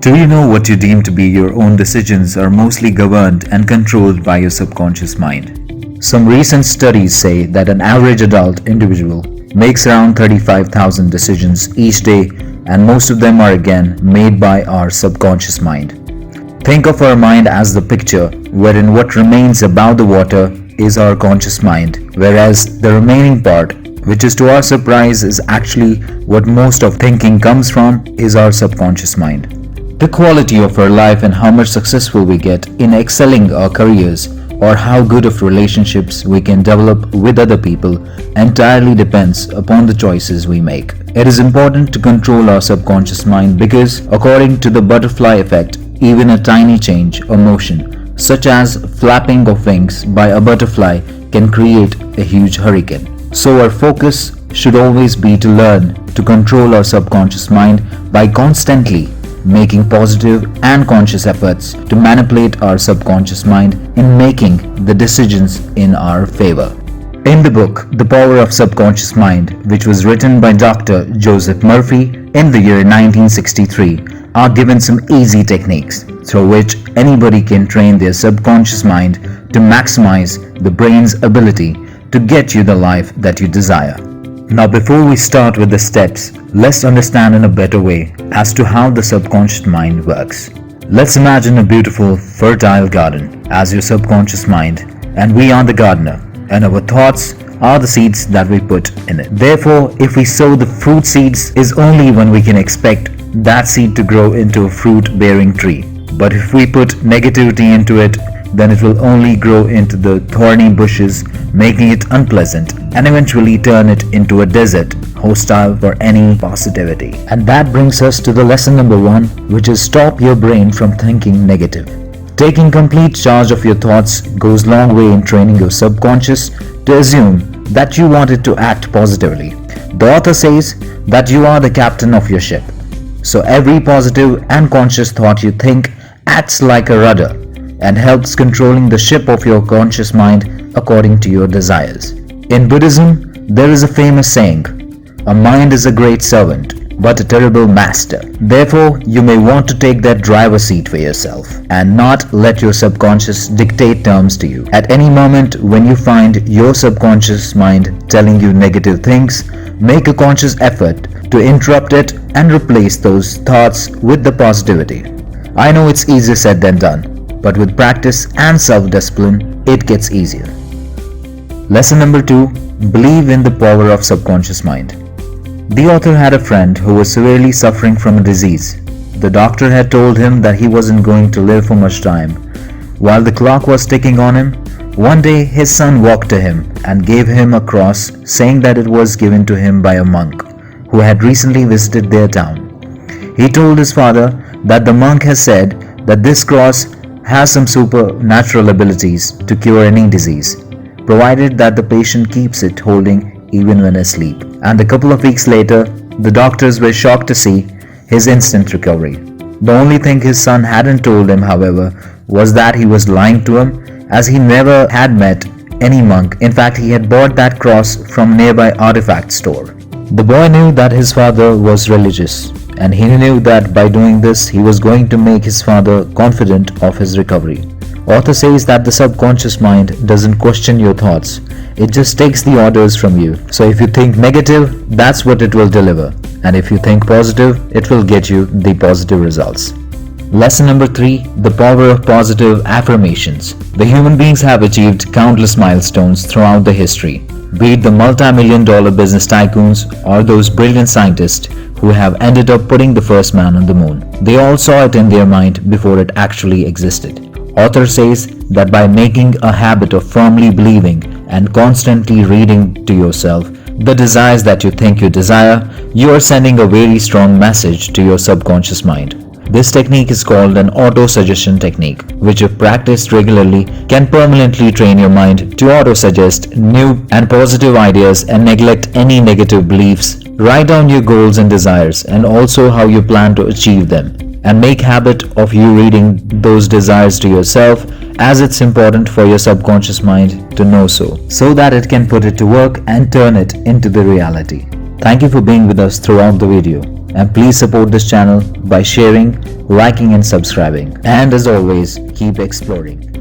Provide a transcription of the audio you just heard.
Do you know what you deem to be your own decisions are mostly governed and controlled by your subconscious mind? Some recent studies say that an average adult individual makes around 35,000 decisions each day, and most of them are again made by our subconscious mind. Think of our mind as the picture wherein what remains above the water is our conscious mind, whereas the remaining part, which is to our surprise is actually what most of thinking comes from, is our subconscious mind. The quality of our life and how much successful we get in excelling our careers or how good of relationships we can develop with other people entirely depends upon the choices we make. It is important to control our subconscious mind because, according to the butterfly effect, even a tiny change or motion, such as flapping of wings by a butterfly, can create a huge hurricane. So our focus should always be to learn to control our subconscious mind by constantly making positive and conscious efforts to manipulate our subconscious mind in making the decisions in our favor. In the book The Power of Subconscious Mind, which was written by Dr. Joseph Murphy in the year 1963, are given some easy techniques through which anybody can train their subconscious mind to maximize the brain's ability to get you the life that you desire. Now, before we start with the steps, let's understand in a better way as to how the subconscious mind works. Let's imagine a beautiful, fertile garden as your subconscious mind, and we are the gardener, and our thoughts are the seeds that we put in it. Therefore, if we sow the fruit seeds, is only when we can expect that seed to grow into a fruit-bearing tree. But if we put negativity into it, then it will only grow into the thorny bushes, making it unpleasant and eventually turn it into a desert, hostile for any positivity. And that brings us to the lesson number 1, which is stop your brain from thinking negative. Taking complete charge of your thoughts goes a long way in training your subconscious to assume that you want it to act positively. The author says that you are the captain of your ship. So every positive and conscious thought you think acts like a rudder and helps controlling the ship of your conscious mind according to your desires. In Buddhism, there is a famous saying, "A mind is a great servant, but a terrible master." Therefore, you may want to take that driver's seat for yourself and not let your subconscious dictate terms to you. At any moment when you find your subconscious mind telling you negative things, make a conscious effort to interrupt it and replace those thoughts with the positivity. I know it's easier said than done, but with practice and self-discipline, it gets easier. Lesson number 2, believe in the power of subconscious mind. The author had a friend who was severely suffering from a disease. The doctor had told him that he wasn't going to live for much time. While the clock was ticking on him, one day his son walked to him and gave him a cross, saying that it was given to him by a monk who had recently visited their town. He told his father that the monk has said that this cross has some supernatural abilities to cure any disease, provided that the patient keeps it holding even when asleep. And a couple of weeks later, the doctors were shocked to see his instant recovery. The only thing his son hadn't told him, however, was that he was lying to him, as he never had met any monk. In fact, he had bought that cross from a nearby artifact store. The boy knew that his father was religious, and he knew that by doing this, he was going to make his father confident of his recovery. Author says that the subconscious mind doesn't question your thoughts. It just takes the orders from you. So if you think negative, that's what it will deliver. And if you think positive, it will get you the positive results. Lesson number 3, the power of positive affirmations. The human beings have achieved countless milestones throughout the history, be it the multi-million-dollar business tycoons or those brilliant scientists who have ended up putting the first man on the moon. They all saw it in their mind before it actually existed. Author says that by making a habit of firmly believing and constantly reading to yourself the desires that you think you desire, you are sending a very strong message to your subconscious mind. This technique is called an auto-suggestion technique, which if practiced regularly can permanently train your mind to auto-suggest new and positive ideas and neglect any negative beliefs. Write down your goals and desires and also how you plan to achieve them, and make habit of you reading those desires to yourself, as it's important for your subconscious mind to know so that it can put it to work and turn it into the reality. Thank you for being with us throughout the video. And please support this channel by sharing, liking and subscribing. And as always, keep exploring.